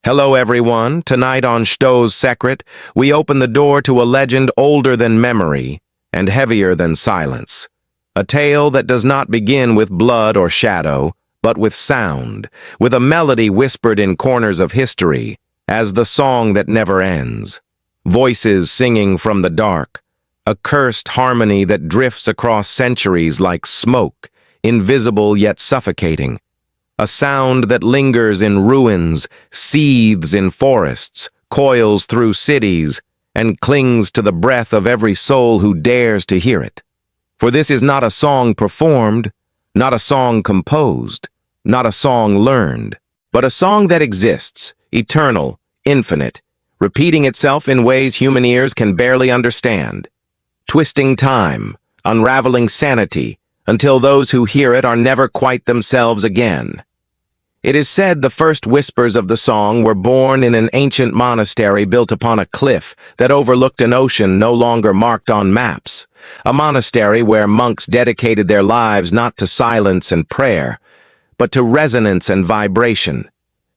Hello everyone, tonight on Shdows Secrit, we open the door to a legend older than memory and heavier than silence. A tale that does not begin with blood or shadow, but with sound, with a melody whispered in corners of history, as the song that never ends. Voices singing from the dark, a cursed harmony that drifts across centuries like smoke, invisible yet suffocating. A sound that lingers in ruins, seethes in forests, coils through cities, and clings to the breath of every soul who dares to hear it. For this is not a song performed, not a song composed, not a song learned, but a song that exists, eternal, infinite, repeating itself in ways human ears can barely understand, twisting time, unraveling sanity, until those who hear it are never quite themselves again. It is said the first whispers of the song were born in an ancient monastery built upon a cliff that overlooked an ocean no longer marked on maps, a monastery where monks dedicated their lives not to silence and prayer, but to resonance and vibration,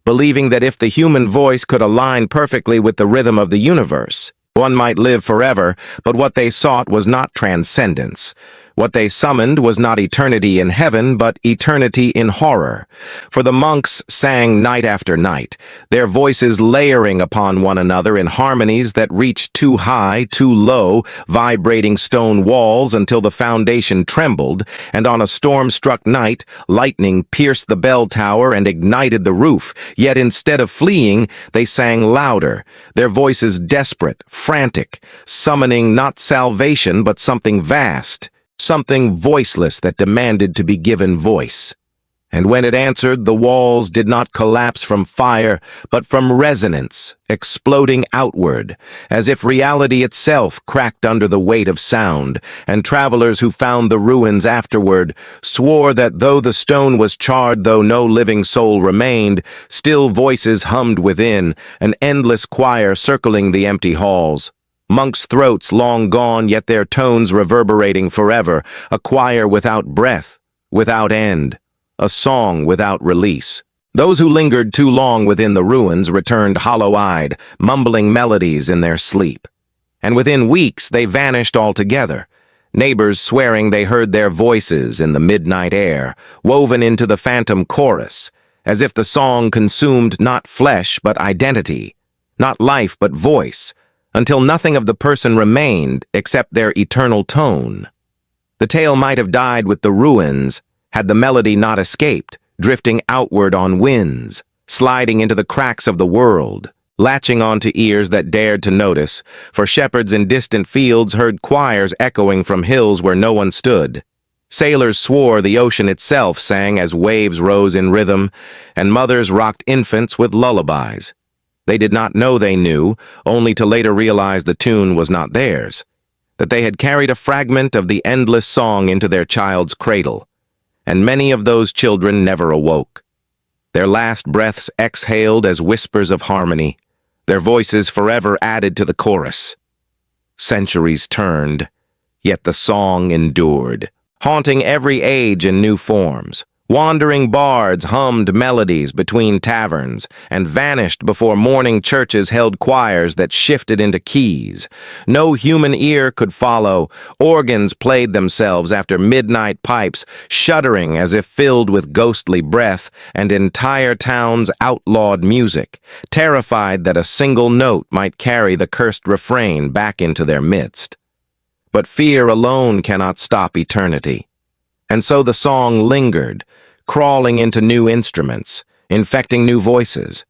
believing that if the human voice could align perfectly with the rhythm of the universe, one might live forever. But what they sought was not transcendence. What they summoned was not eternity in heaven, but eternity in horror. For the monks sang night after night, their voices layering upon one another in harmonies that reached too high, too low, vibrating stone walls until the foundation trembled, and on a storm-struck night, lightning pierced the bell tower and ignited the roof. Yet instead of fleeing, they sang louder, their voices desperate, frantic, summoning not salvation but something vast, something voiceless that demanded to be given voice. And when it answered, the walls did not collapse from fire, but from resonance, exploding outward, as if reality itself cracked under the weight of sound, and travelers who found the ruins afterward swore that though the stone was charred, though no living soul remained, still voices hummed within, an endless choir circling the empty halls. Monks' throats long gone, yet their tones reverberating forever, a choir without breath, without end, a song without release. Those who lingered too long within the ruins returned hollow-eyed, mumbling melodies in their sleep. And within weeks they vanished altogether, neighbors swearing they heard their voices in the midnight air, woven into the phantom chorus, as if the song consumed not flesh but identity, not life but voice, until nothing of the person remained except their eternal tone. The tale might have died with the ruins had the melody not escaped, drifting outward on winds, sliding into the cracks of the world, latching onto ears that dared to notice, for shepherds in distant fields heard choirs echoing from hills where no one stood. Sailors swore the ocean itself sang as waves rose in rhythm, and mothers rocked infants with lullabies. They did not know they knew, only to later realize the tune was not theirs, that they had carried a fragment of the endless song into their child's cradle, and many of those children never awoke. Their last breaths exhaled as whispers of harmony, their voices forever added to the chorus. Centuries turned, yet the song endured, haunting every age in new forms. Wandering bards hummed melodies between taverns and vanished before morning churches held choirs that shifted into keys. No human ear could follow. Organs played themselves after midnight pipes, shuddering as if filled with ghostly breath, and entire towns outlawed music, terrified that a single note might carry the cursed refrain back into their midst. But fear alone cannot stop eternity. And so the song lingered, crawling into new instruments, infecting new voices,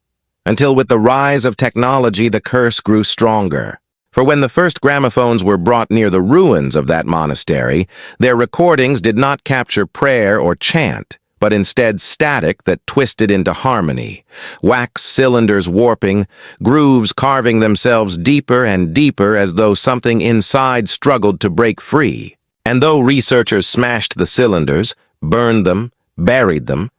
until with the rise of technology the curse grew stronger. For when the first gramophones were brought near the ruins of that monastery, their recordings did not capture prayer or chant, but instead static that twisted into harmony, wax cylinders warping, grooves carving themselves deeper and deeper as though something inside struggled to break free. And though researchers smashed the cylinders, burned them, buried them,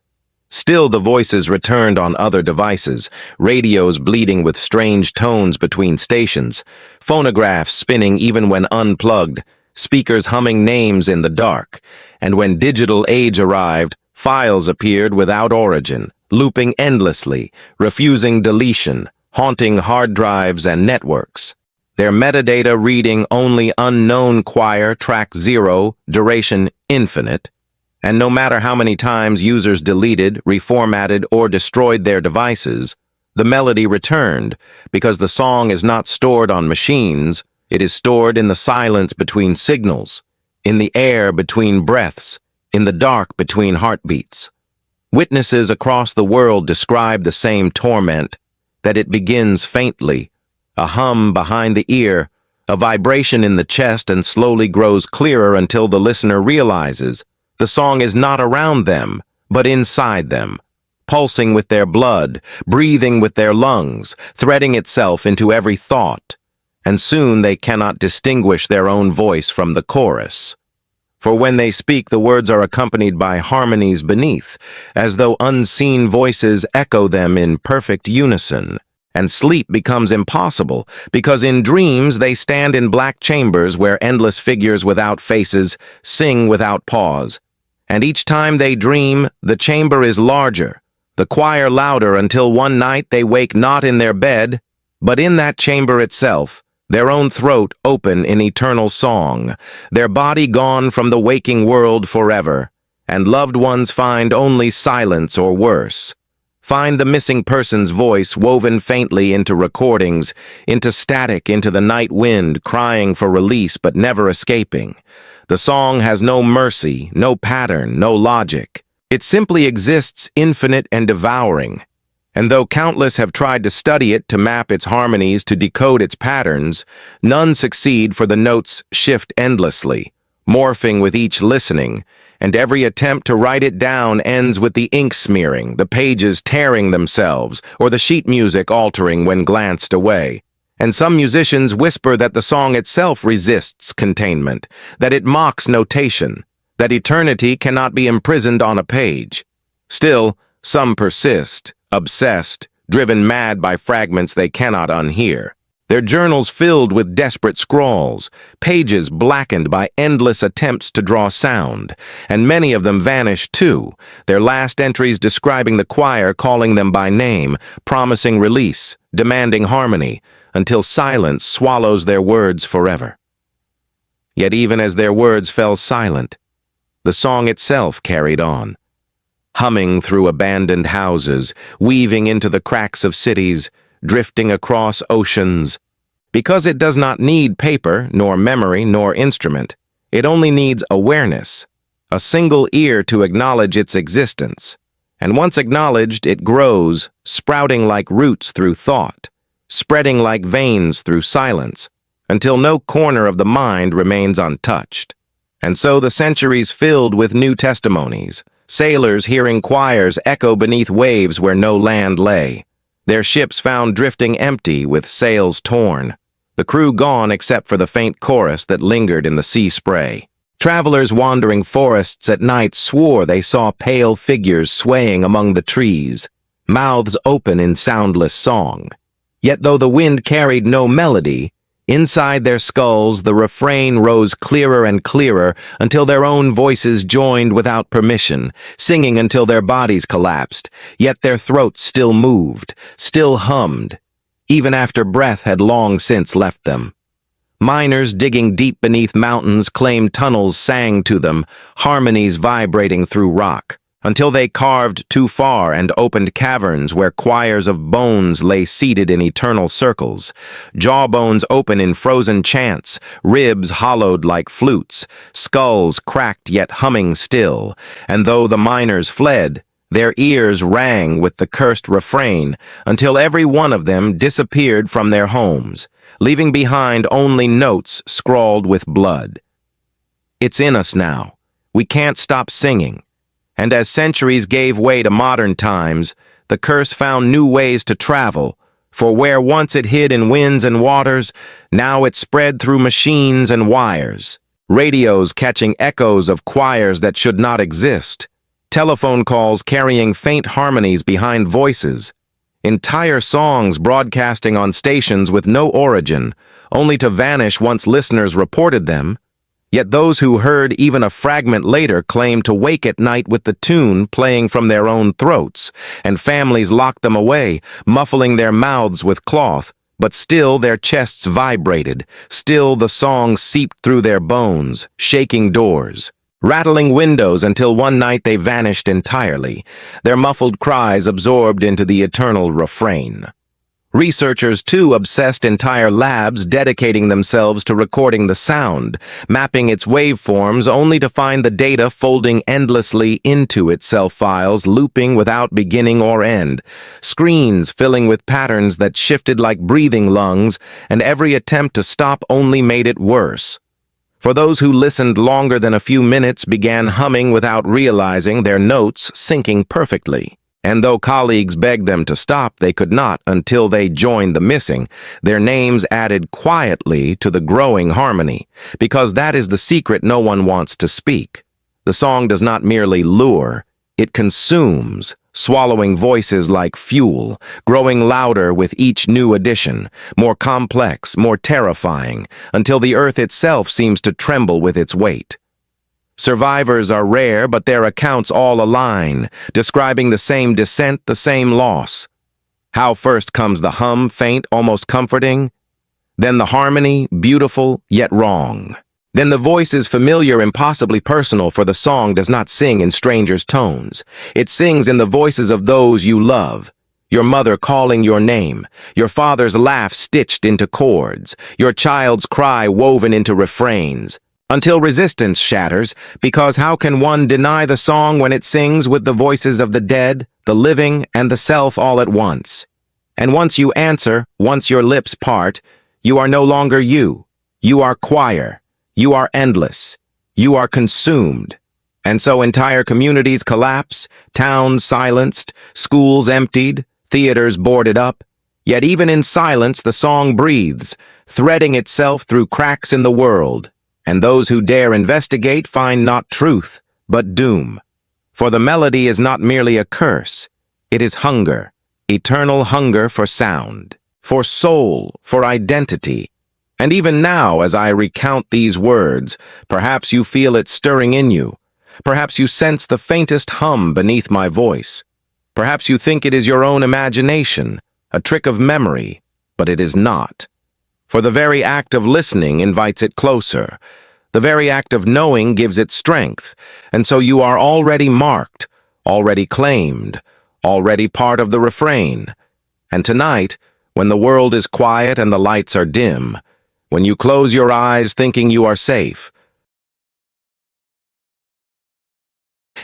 still the voices returned on other devices, radios bleeding with strange tones between stations, phonographs spinning even when unplugged, speakers humming names in the dark. And when digital age arrived, files appeared without origin, looping endlessly, refusing deletion, haunting hard drives and networks. Their metadata reading only unknown choir, track 0, duration infinite, and no matter how many times users deleted, reformatted, or destroyed their devices, the melody returned because the song is not stored on machines, it is stored in the silence between signals, in the air between breaths, in the dark between heartbeats. Witnesses across the world describe the same torment, that it begins faintly, a hum behind the ear, a vibration in the chest, and slowly grows clearer until the listener realizes the song is not around them, but inside them, pulsing with their blood, breathing with their lungs, threading itself into every thought, and soon they cannot distinguish their own voice from the chorus. For when they speak, the words are accompanied by harmonies beneath, as though unseen voices echo them in perfect unison. And sleep becomes impossible, because in dreams they stand in black chambers where endless figures without faces sing without pause. And each time they dream, the chamber is larger, the choir louder, until one night they wake not in their bed, but in that chamber itself, their own throat open in eternal song, their body gone from the waking world forever, and loved ones find only silence or worse. Find the missing person's voice woven faintly into recordings, into static, into the night wind, crying for release but never escaping. The song has no mercy, no pattern, no logic. It simply exists infinite and devouring. And though countless have tried to study it, to map its harmonies, to decode its patterns, none succeed, for the notes shift endlessly, morphing with each listening, and every attempt to write it down ends with the ink smearing, the pages tearing themselves, or the sheet music altering when glanced away. And some musicians whisper that the song itself resists containment, that it mocks notation, that eternity cannot be imprisoned on a page. Still, some persist, obsessed, driven mad by fragments they cannot unhear. Their journals filled with desperate scrawls, pages blackened by endless attempts to draw sound, and many of them vanish too, their last entries describing the choir, calling them by name, promising release, demanding harmony, until silence swallows their words forever. Yet even as their words fell silent, the song itself carried on, humming through abandoned houses, weaving into the cracks of cities, drifting across oceans. Because it does not need paper, nor memory, nor instrument. It only needs awareness, a single ear to acknowledge its existence. And once acknowledged, it grows, sprouting like roots through thought, spreading like veins through silence, until no corner of the mind remains untouched. And so the centuries filled with new testimonies, sailors hearing choirs echo beneath waves where no land lay, their ships found drifting empty with sails torn, the crew gone except for the faint chorus that lingered in the sea spray. Travelers wandering forests at night swore they saw pale figures swaying among the trees, mouths open in soundless song. Yet though the wind carried no melody, inside their skulls the refrain rose clearer and clearer until their own voices joined without permission, singing until their bodies collapsed, yet their throats still moved, still hummed, even after breath had long since left them. Miners digging deep beneath mountains claimed tunnels sang to them, harmonies vibrating through rock, until they carved too far and opened caverns where choirs of bones lay seated in eternal circles, jawbones open in frozen chants, ribs hollowed like flutes, skulls cracked yet humming still, and though the miners fled, their ears rang with the cursed refrain until every one of them disappeared from their homes, leaving behind only notes scrawled with blood. It's in us now. We can't stop singing. And as centuries gave way to modern times, the curse found new ways to travel, for where once it hid in winds and waters, now it spread through machines and wires, radios catching echoes of choirs that should not exist, telephone calls carrying faint harmonies behind voices, entire songs broadcasting on stations with no origin, only to vanish once listeners reported them, Yet those who heard even a fragment later claimed to wake at night with the tune playing from their own throats, and families locked them away, muffling their mouths with cloth. But still their chests vibrated, still the song seeped through their bones, shaking doors, rattling windows until one night they vanished entirely, their muffled cries absorbed into the eternal refrain. Researchers, too, obsessed entire labs dedicating themselves to recording the sound, mapping its waveforms only to find the data folding endlessly into itself, files looping without beginning or end, screens filling with patterns that shifted like breathing lungs, and every attempt to stop only made it worse. For those who listened longer than a few minutes began humming without realizing, their notes syncing perfectly. And though colleagues begged them to stop, they could not until they joined the missing, their names added quietly to the growing harmony, because that is the secret no one wants to speak. The song does not merely lure, it consumes, swallowing voices like fuel, growing louder with each new addition, more complex, more terrifying, until the earth itself seems to tremble with its weight. Survivors are rare, but their accounts all align, describing the same descent, the same loss. How first comes the hum, faint, almost comforting? Then the harmony, beautiful, yet wrong. Then the voice is familiar, impossibly personal, for the song does not sing in strangers' tones. It sings in the voices of those you love. Your mother calling your name, your father's laugh stitched into chords, your child's cry woven into refrains. Until resistance shatters, because how can one deny the song when it sings with the voices of the dead, the living, and the self all at once? And once you answer, once your lips part, you are no longer you. You are choir. You are endless. You are consumed. And so entire communities collapse, towns silenced, schools emptied, theaters boarded up. Yet even in silence the song breathes, threading itself through cracks in the world. And those who dare investigate find not truth, but doom. For the melody is not merely a curse, it is hunger, eternal hunger for sound, for soul, for identity. And even now, as I recount these words, perhaps you feel it stirring in you. Perhaps you sense the faintest hum beneath my voice. Perhaps you think it is your own imagination, a trick of memory, but it is not. For the very act of listening invites it closer. The very act of knowing gives it strength. And so you are already marked, already claimed, already part of the refrain. And tonight, when the world is quiet and the lights are dim, when you close your eyes thinking you are safe,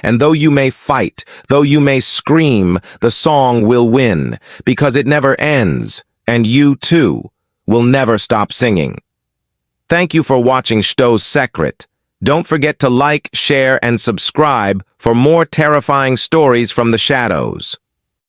and though you may fight, though you may scream, the song will win, because it never ends, and you, too, will never stop singing. Thank you for watching Shdows Secrit. Don't forget to like, share, and subscribe for more terrifying stories from the shadows.